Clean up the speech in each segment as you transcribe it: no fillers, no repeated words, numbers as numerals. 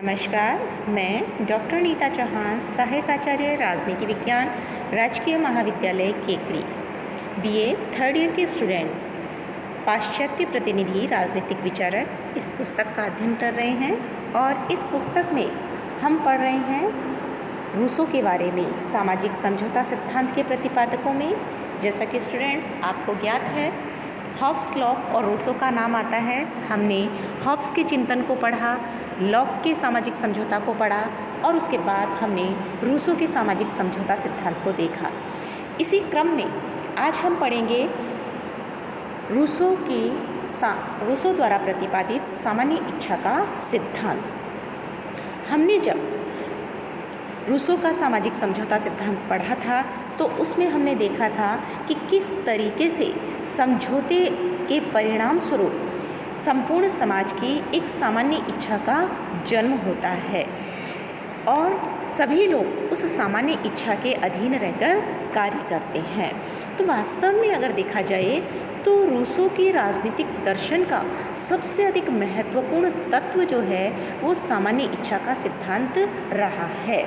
नमस्कार, मैं डॉक्टर नीता चौहान, सहायक आचार्य राजनीति विज्ञान, राजकीय महाविद्यालय केकड़ी, बीए थर्ड ईयर के स्टूडेंट, पाश्चात्य प्रतिनिधि राजनीतिक विचारक इस पुस्तक का अध्ययन कर रहे हैं। और इस पुस्तक में हम पढ़ रहे हैं रूसो के बारे में, सामाजिक समझौता सिद्धांत के प्रतिपादकों में। जैसा कि स्टूडेंट्स आपको ज्ञात है, हॉब्स, लॉक और रूसो का नाम आता है। हमने हॉब्स के चिंतन को पढ़ा, लॉक के सामाजिक समझौता को पढ़ा और उसके बाद हमने रूसो के सामाजिक समझौता सिद्धांत को देखा। इसी क्रम में आज हम पढ़ेंगे रूसो द्वारा प्रतिपादित सामान्य इच्छा का सिद्धांत। हमने जब रूसो का सामाजिक समझौता सिद्धांत पढ़ा था तो उसमें हमने देखा था कि किस तरीके से समझौते के परिणाम स्वरूप संपूर्ण समाज की एक सामान्य इच्छा का जन्म होता है और सभी लोग उस सामान्य इच्छा के अधीन रहकर कार्य करते हैं। तो वास्तव में अगर देखा जाए तो रूसो के राजनीतिक दर्शन का सबसे अधिक महत्वपूर्ण तत्व जो है वो सामान्य इच्छा का सिद्धांत रहा है।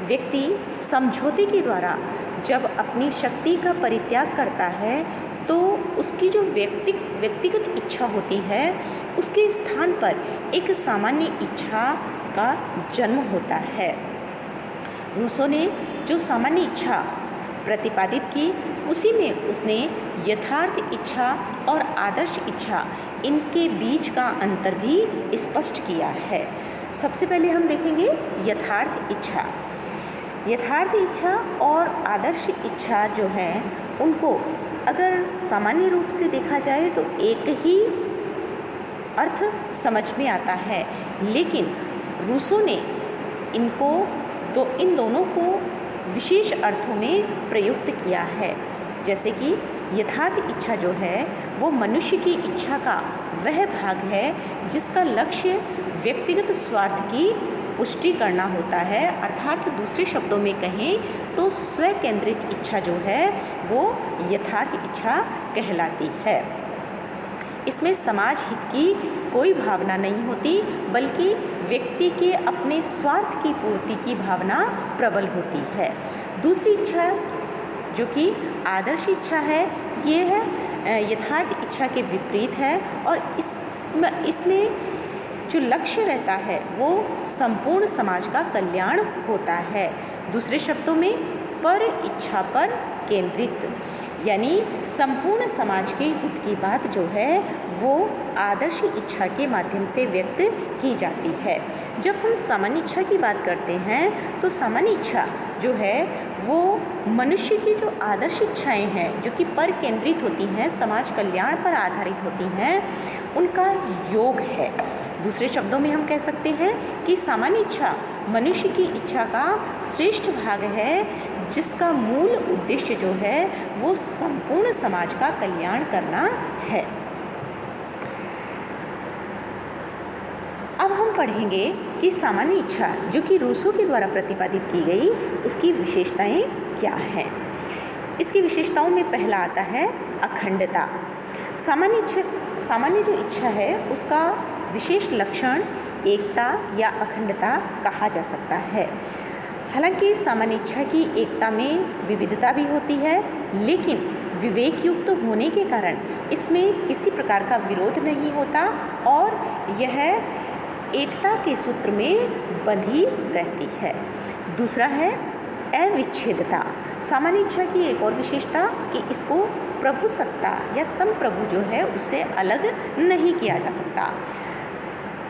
व्यक्ति समझौते के द्वारा जब अपनी शक्ति का परित्याग करता है तो उसकी जो व्यक्तिगत इच्छा होती है उसके स्थान पर एक सामान्य इच्छा का जन्म होता है। रूसो ने जो सामान्य इच्छा प्रतिपादित की उसी में उसने यथार्थ इच्छा और आदर्श इच्छा इनके बीच का अंतर भी स्पष्ट किया है। सबसे पहले हम देखेंगे यथार्थ इच्छा। यथार्थ इच्छा और आदर्श इच्छा जो है उनको अगर सामान्य रूप से देखा जाए तो एक ही अर्थ समझ में आता है, लेकिन रूसो ने इन दोनों को विशेष अर्थों में प्रयुक्त किया है। जैसे कि यथार्थ इच्छा जो है वो मनुष्य की इच्छा का वह भाग है जिसका लक्ष्य व्यक्तिगत स्वार्थ की पुष्टि करना होता है, अर्थात दूसरे शब्दों में कहें तो स्व केंद्रित इच्छा जो है वो यथार्थ इच्छा कहलाती है। इसमें समाज हित की कोई भावना नहीं होती बल्कि व्यक्ति के अपने स्वार्थ की पूर्ति की भावना प्रबल होती है। दूसरी इच्छा जो कि आदर्श इच्छा है ये है यथार्थ इच्छा के विपरीत है और इसमें जो लक्ष्य रहता है वो संपूर्ण समाज का कल्याण होता है। दूसरे शब्दों में पर इच्छा पर केंद्रित, यानी संपूर्ण समाज के हित की बात जो है वो आदर्श इच्छा के माध्यम से व्यक्त की जाती है। जब हम सामान्य इच्छा की बात करते हैं तो सामान्य इच्छा जो है वो मनुष्य की जो आदर्श इच्छाएं हैं जो कि पर केंद्रित होती हैं, समाज कल्याण पर आधारित होती हैं, उनका योग है। दूसरे शब्दों में हम कह सकते हैं कि सामान्य इच्छा मनुष्य की इच्छा का श्रेष्ठ भाग है जिसका मूल उद्देश्य जो है वो संपूर्ण समाज का कल्याण करना है। अब हम पढ़ेंगे कि सामान्य इच्छा जो कि रूसो के द्वारा प्रतिपादित की गई उसकी विशेषताएं क्या हैं। इसकी विशेषताओं में पहला आता है अखंडता। सामान्य जो इच्छा है उसका विशेष लक्षण एकता या अखंडता कहा जा सकता है। हालांकि सामान्य इच्छा की एकता में विविधता भी होती है, लेकिन विवेक युक्त होने के कारण इसमें किसी प्रकार का विरोध नहीं होता और यह एकता के सूत्र में बंधी रहती है। दूसरा है अविच्छेदता। सामान्य इच्छा की एक और विशेषता कि इसको प्रभु सत्ता या संप्रभु जो है उससे अलग नहीं किया जा सकता।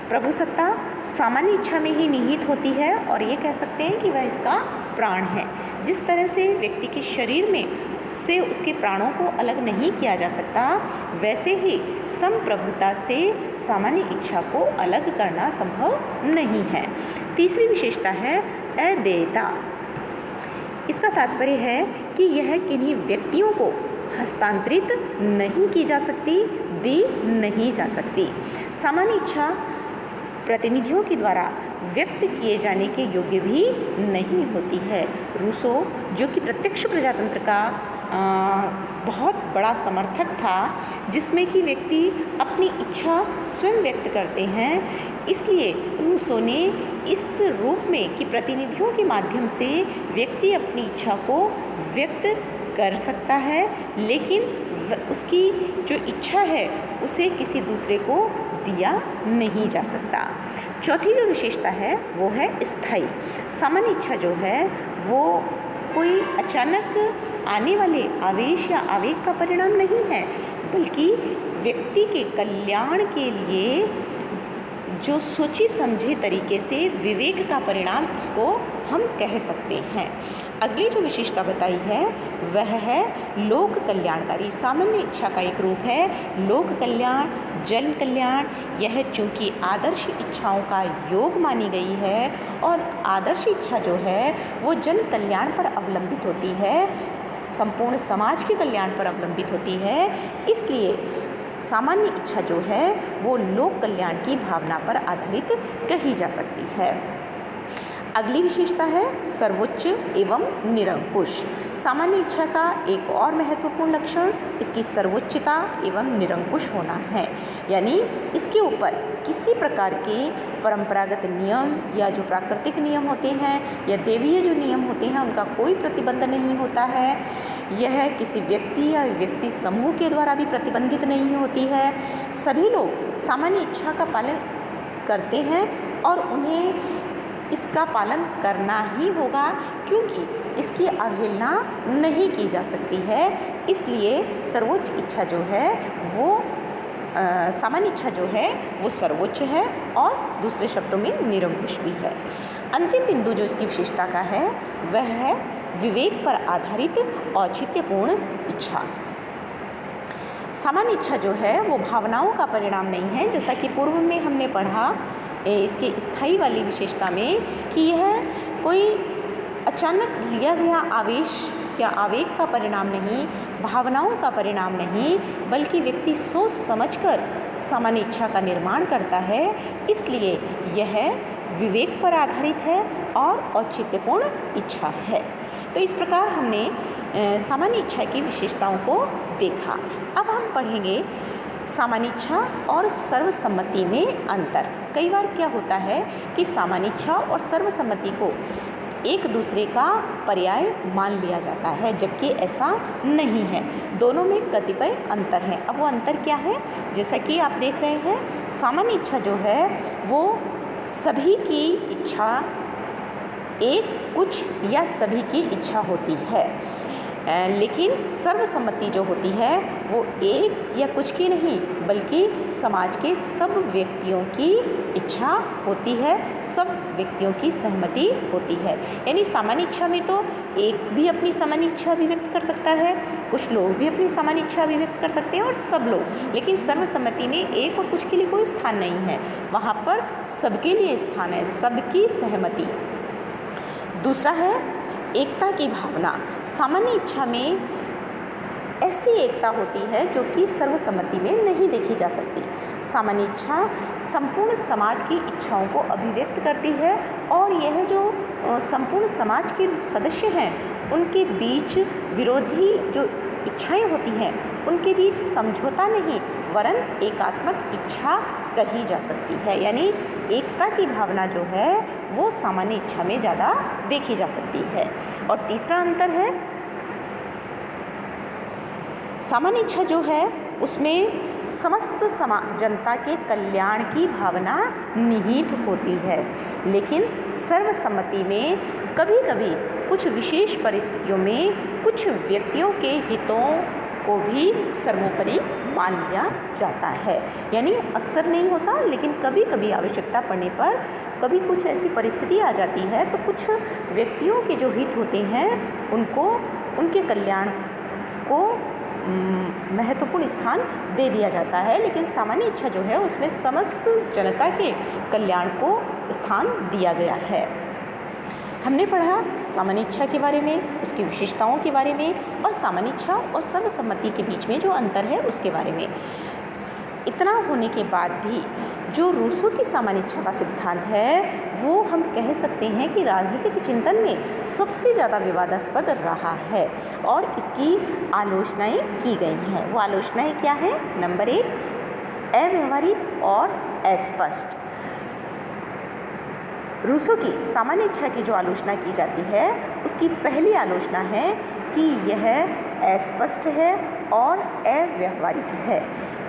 प्रभु सत्ता सामान्य इच्छा में ही निहित होती है और ये कह सकते हैं कि वह इसका प्राण है। जिस तरह से व्यक्ति के शरीर में से उसके प्राणों को अलग नहीं किया जा सकता, वैसे ही संप्रभुता से सामान्य इच्छा को अलग करना संभव नहीं है। तीसरी विशेषता है अदेयता। इसका तात्पर्य है कि यह किन्हीं व्यक्तियों को हस्तांतरित नहीं की जा सकती, दी नहीं जा सकती। सामान्य इच्छा प्रतिनिधियों के द्वारा व्यक्त किए जाने के योग्य भी नहीं होती है। रूसो जो कि प्रत्यक्ष प्रजातंत्र का बहुत बड़ा समर्थक था, जिसमें कि व्यक्ति अपनी इच्छा स्वयं व्यक्त करते हैं, इसलिए रूसो ने इस रूप में कि प्रतिनिधियों के माध्यम से व्यक्ति अपनी इच्छा को व्यक्त कर सकता है, लेकिन उसकी जो इच्छा है उसे किसी दूसरे को दिया नहीं जा सकता। चौथी जो विशेषता है वो है स्थायी। सामान्य इच्छा जो है वो कोई अचानक आने वाले आवेश या आवेग का परिणाम नहीं है, बल्कि व्यक्ति के कल्याण के लिए जो सोची समझे तरीके से विवेक का परिणाम इसको हम कह सकते हैं। अगली जो विशेषता बताई है वह है लोक कल्याणकारी। सामान्य इच्छा का एक रूप है लोक कल्याण, जन कल्याण। यह चूँकि आदर्श इच्छाओं का योग मानी गई है और आदर्श इच्छा जो है वो जन कल्याण पर अवलंबित होती है, संपूर्ण समाज के कल्याण पर अवलंबित होती है, इसलिए सामान्य इच्छा जो है वो लोक कल्याण की भावना पर आधारित कही जा सकती है। अगली विशेषता है सर्वोच्च एवं निरंकुश। सामान्य इच्छा का एक और महत्वपूर्ण लक्षण इसकी सर्वोच्चता एवं निरंकुश होना है, यानी इसके ऊपर किसी प्रकार के परंपरागत नियम या जो प्राकृतिक नियम होते हैं या देवीय जो नियम होते हैं उनका कोई प्रतिबंध नहीं होता है। यह किसी व्यक्ति या व्यक्ति समूह के द्वारा भी प्रतिबंधित नहीं होती है। सभी लोग सामान्य इच्छा का पालन करते हैं और उन्हें इसका पालन करना ही होगा, क्योंकि इसकी अवहेलना नहीं की जा सकती है। इसलिए सर्वोच्च इच्छा जो है वो सामान्य इच्छा जो है वो सर्वोच्च है और दूसरे शब्दों में निरंकुश भी है। अंतिम बिंदु जो इसकी विशेषता का है वह है विवेक पर आधारित औचित्यपूर्ण इच्छा। सामान्य इच्छा जो है वो भावनाओं का परिणाम नहीं है, जैसा कि पूर्व में हमने पढ़ा इसके स्थायी वाली विशेषता में कि यह कोई अचानक लिया गया आवेश या आवेग का परिणाम नहीं, भावनाओं का परिणाम नहीं, बल्कि व्यक्ति सोच समझकर सामान्य इच्छा का निर्माण करता है। इसलिए यह विवेक पर आधारित है और औचित्यपूर्ण इच्छा है। तो इस प्रकार हमने सामान्य इच्छा की विशेषताओं को देखा। अब हम पढ़ेंगे सामान्य इच्छा और सर्वसम्मति में अंतर। कई बार क्या होता है कि सामान्य इच्छा और सर्वसम्मति को एक दूसरे का पर्याय मान लिया जाता है, जबकि ऐसा नहीं है। दोनों में कतिपय अंतर हैं। अब वो अंतर क्या है? जैसा कि आप देख रहे हैं, सामान्य इच्छा जो है वो सभी की इच्छा एक कुछ या सभी की इच्छा होती है, लेकिन सर्वसम्मति जो होती है वो एक या कुछ की नहीं बल्कि समाज के सब व्यक्तियों की इच्छा होती है, सब व्यक्तियों की सहमति होती है। यानी सामान्य इच्छा में तो एक भी अपनी सामान्य इच्छा अभिव्यक्त कर सकता है, कुछ लोग भी अपनी सामान्य इच्छा अभिव्यक्त कर सकते हैं और सब लोग, लेकिन सर्वसम्मति में एक और कुछ के लिए कोई स्थान नहीं है, वहाँ पर सबके लिए स्थान है, सबकी सहमति। दूसरा है एकता की भावना। सामान्य इच्छा में ऐसी एकता होती है जो कि सर्वसम्मति में नहीं देखी जा सकती। सामान्य इच्छा संपूर्ण समाज की इच्छाओं को अभिव्यक्त करती है और यह जो संपूर्ण समाज के सदस्य हैं उनके बीच विरोधी जो इच्छाएं होती हैं उनके बीच समझौता नहीं वरन एकात्मक इच्छा कही जा सकती है। यानी एकता की भावना जो है वो सामान्य इच्छा में ज़्यादा देखी जा सकती है। और तीसरा अंतर है सामान्य इच्छा जो है उसमें समस्त जनता के कल्याण की भावना निहित होती है, लेकिन सर्वसम्मति में कभी कभी कुछ विशेष परिस्थितियों में कुछ व्यक्तियों के हितों को भी सर्वोपरि मान लिया जाता है। यानी अक्सर नहीं होता, लेकिन कभी कभी आवश्यकता पड़ने पर कभी कुछ ऐसी परिस्थिति आ जाती है तो कुछ व्यक्तियों के जो हित होते हैं उनको उनके कल्याण को महत्वपूर्ण स्थान दे दिया जाता है, लेकिन सामान्य इच्छा जो है उसमें समस्त जनता के कल्याण को स्थान दिया गया है। हमने पढ़ा सामान्य इच्छा के बारे में, उसकी विशेषताओं के बारे में और सामान्य इच्छा और सर्वसम्मति के बीच में जो अंतर है उसके बारे में। इतना होने के बाद भी जो रूसो की सामान्य इच्छा का सिद्धांत है वो हम कह सकते हैं कि राजनीतिक चिंतन में सबसे ज़्यादा विवादास्पद रहा है और इसकी आलोचनाएं की गई हैं। वो आलोचनाएं क्या हैं? नंबर 1, अव्यावहारिक और अस्पष्ट। रूसो की सामान्य इच्छा की जो आलोचना की जाती है, उसकी पहली आलोचना है कि यह अस्पष्ट है और अव्यावहारिक है।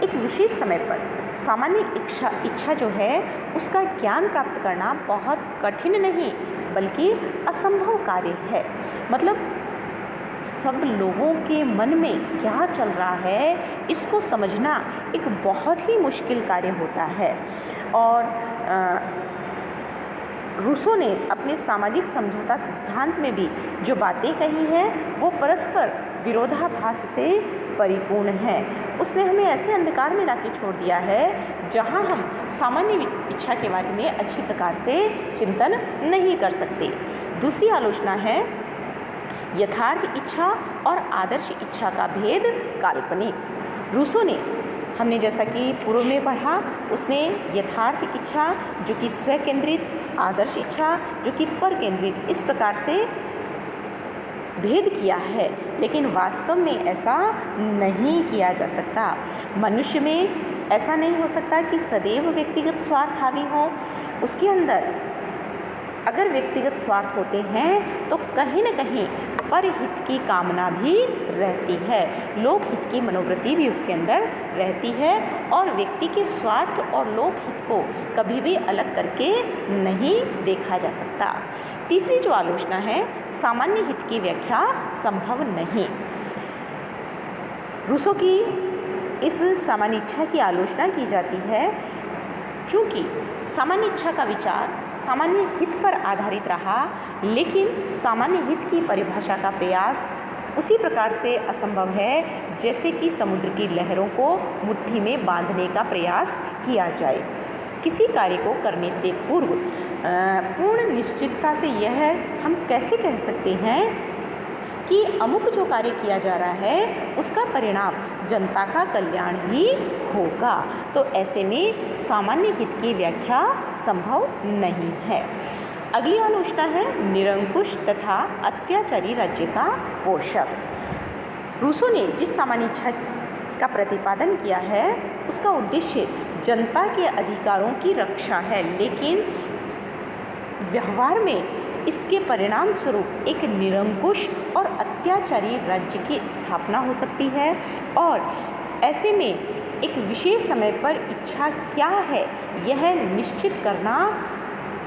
एक विशेष समय पर सामान्य इच्छा जो है उसका ज्ञान प्राप्त करना बहुत कठिन नहीं बल्कि असंभव कार्य है। मतलब सब लोगों के मन में क्या चल रहा है इसको समझना एक बहुत ही मुश्किल कार्य होता है। और रूसो ने अपने सामाजिक समझौता सिद्धांत में भी जो बातें कही हैं वो परस्पर विरोधाभास से परिपूर्ण है। उसने हमें ऐसे अंधकार में लाके छोड़ दिया है जहां हम सामान्य इच्छा के बारे में अच्छी प्रकार से चिंतन नहीं कर सकते। दूसरी आलोचना है यथार्थ इच्छा और आदर्श इच्छा का भेद काल्पनिक। रूसो ने, हमने जैसा कि पूर्व में पढ़ा, उसने यथार्थ इच्छा जो कि स्व केंद्रित, आदर्श इच्छा जो कि पर केंद्रित, इस प्रकार से भेद किया है। लेकिन वास्तव में ऐसा नहीं किया जा सकता। मनुष्य में ऐसा नहीं हो सकता कि सदैव व्यक्तिगत स्वार्थ हावी हो। उसके अंदर अगर व्यक्तिगत स्वार्थ होते हैं तो कहीं न कहीं परहित की कामना भी रहती है, लोकहित की मनोवृत्ति भी उसके अंदर रहती है और व्यक्ति के स्वार्थ और लोकहित को कभी भी अलग करके नहीं देखा जा सकता। तीसरी जो आलोचना है, सामान्य हित की व्याख्या संभव नहीं। रूसो की इस सामान्य इच्छा की आलोचना की जाती है क्योंकि सामान्य इच्छा का विचार सामान्य हित पर आधारित रहा, लेकिन सामान्य हित की परिभाषा का प्रयास उसी प्रकार से असंभव है जैसे कि समुद्र की लहरों को मुट्ठी में बांधने का प्रयास किया जाए। किसी कार्य को करने से पूर्व पूर्ण निश्चितता से यह हम कैसे कह सकते हैं कि अमुक जो कार्य किया जा रहा है उसका परिणाम जनता का कल्याण ही होगा। तो ऐसे में सामान्य हित की व्याख्या संभव नहीं है। अगली आलोचना है निरंकुश तथा अत्याचारी राज्य का पोषक। रूसो ने जिस सामान्य इच्छा का प्रतिपादन किया है उसका उद्देश्य जनता के अधिकारों की रक्षा है, लेकिन व्यवहार में इसके परिणाम स्वरूप एक निरंकुश और अत्याचारी राज्य की स्थापना हो सकती है। और ऐसे में एक विशेष समय पर इच्छा क्या है यह निश्चित करना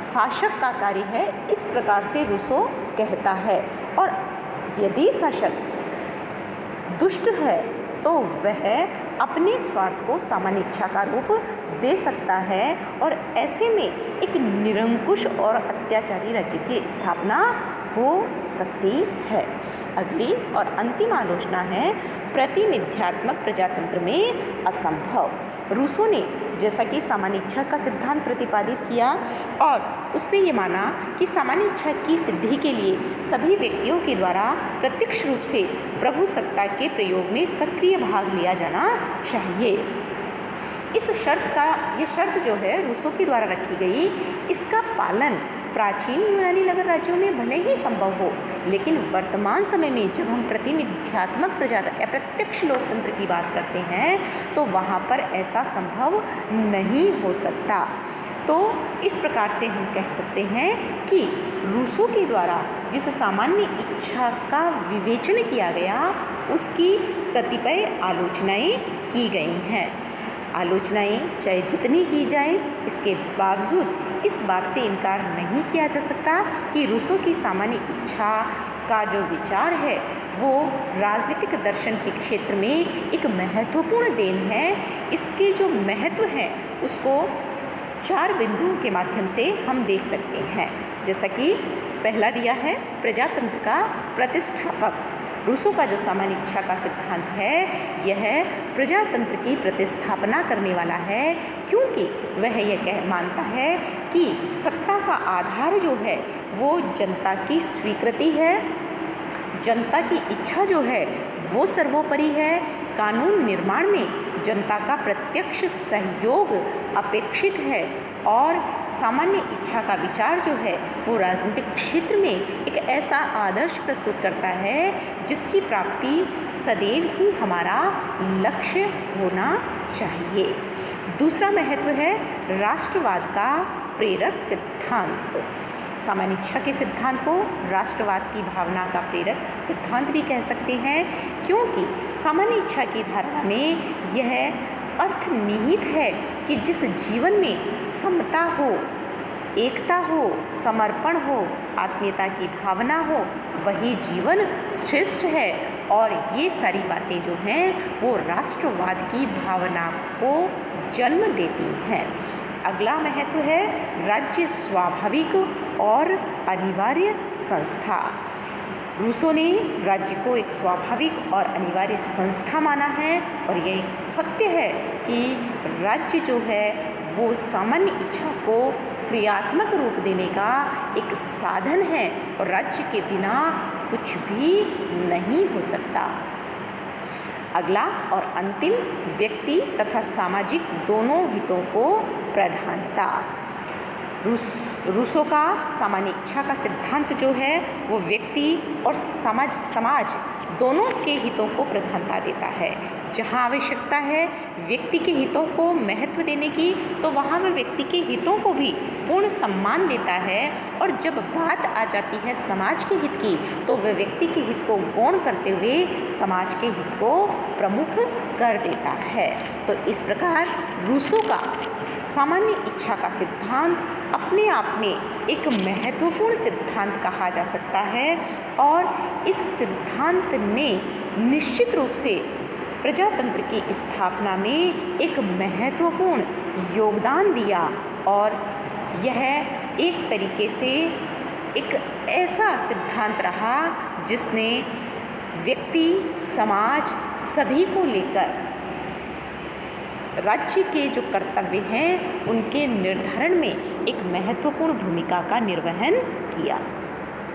शासक का कार्य है, इस प्रकार से रूसो कहता है। और यदि शासक दुष्ट है तो वह अपने स्वार्थ को सामान्य इच्छा का रूप दे सकता है और ऐसे में एक निरंकुश और अत्याचारी राज्य की स्थापना हो सकती है। अगली और अंतिम आलोचना है प्रतिनिध्यात्मक प्रजातंत्र में असंभव। रूसो ने जैसा कि सामान्य इच्छा का सिद्धांत प्रतिपादित किया और उसने ये माना कि सामान्य इच्छा की सिद्धि के लिए सभी व्यक्तियों के द्वारा प्रत्यक्ष रूप से प्रभु सत्ता के प्रयोग में सक्रिय भाग लिया जाना चाहिए। इस शर्त जो है रूसो के द्वारा रखी गई, इसका पालन प्राचीन यूनानी नगर राज्यों में भले ही संभव हो, लेकिन वर्तमान समय में जब हम प्रतिनिध्यात्मक प्रजातंत्र या प्रत्यक्ष लोकतंत्र की बात करते हैं तो वहाँ पर ऐसा संभव नहीं हो सकता। तो इस प्रकार से हम कह सकते हैं कि रूसो के द्वारा जिस सामान्य इच्छा का विवेचन किया गया उसकी कतिपय आलोचनाएं की गई हैं। आलोचनाएं चाहे जितनी की जाए, इसके बावजूद इस बात से इनकार नहीं किया जा सकता कि रूसो की सामान्य इच्छा का जो विचार है वो राजनीतिक दर्शन के क्षेत्र में एक महत्वपूर्ण देन है। इसके जो महत्व है उसको 4 बिंदुओं के माध्यम से हम देख सकते हैं। जैसा कि पहला दिया है प्रजातंत्र का प्रतिष्ठापक। रूसो का जो सामान्य इच्छा का सिद्धांत है यह प्रजातंत्र की प्रतिस्थापना करने वाला है, क्योंकि वह यह मानता है कि सत्ता का आधार जो है वो जनता की स्वीकृति है, जनता की इच्छा जो है वो सर्वोपरि है, कानून निर्माण में जनता का प्रत्यक्ष सहयोग अपेक्षित है और सामान्य इच्छा का विचार जो है वो राजनीतिक क्षेत्र में एक ऐसा आदर्श प्रस्तुत करता है जिसकी प्राप्ति सदैव ही हमारा लक्ष्य होना चाहिए। दूसरा महत्व है राष्ट्रवाद का प्रेरक सिद्धांत। सामान्य इच्छा के सिद्धांत को राष्ट्रवाद की भावना का प्रेरक सिद्धांत भी कह सकते हैं, क्योंकि सामान्य इच्छा की धारणा में यह अर्थ निहित है कि जिस जीवन में समता हो, एकता हो, समर्पण हो, आत्मीयता की भावना हो, वही जीवन श्रेष्ठ है। और ये सारी बातें जो हैं वो राष्ट्रवाद की भावना को जन्म देती हैं। अगला महत्व है राज्य स्वाभाविक और अनिवार्य संस्था। रूसो ने राज्य को एक स्वाभाविक और अनिवार्य संस्था माना है, और यह एक सत्य है कि राज्य जो है वो सामान्य इच्छा को क्रियात्मक रूप देने का एक साधन है, और राज्य के बिना कुछ भी नहीं हो सकता। अगला और अंतिम, व्यक्ति तथा सामाजिक दोनों हितों को प्राधान्यता। रूसो का सामान्य इच्छा का सिद्धांत जो है वो व्यक्ति और समाज दोनों के हितों को प्रधानता देता है। जहाँ आवश्यकता है व्यक्ति के हितों को महत्व देने की, तो वहाँ वह व्यक्ति के हितों को भी पूर्ण सम्मान देता है, और जब बात आ जाती है समाज के हित की, तो वह व्यक्ति के हित को गौण करते हुए समाज के हित को प्रमुख कर देता है। तो इस प्रकार रूसो का सामान्य इच्छा का सिद्धांत अपने आप में एक महत्वपूर्ण सिद्धांत कहा जा सकता है, और इस सिद्धांत ने निश्चित रूप से प्रजातंत्र की स्थापना में एक महत्वपूर्ण योगदान दिया। और यह एक तरीके से एक ऐसा सिद्धांत रहा जिसने व्यक्ति, समाज सभी को लेकर राज्य के जो कर्तव्य हैं उनके निर्धारण में एक महत्वपूर्ण भूमिका का निर्वहन किया।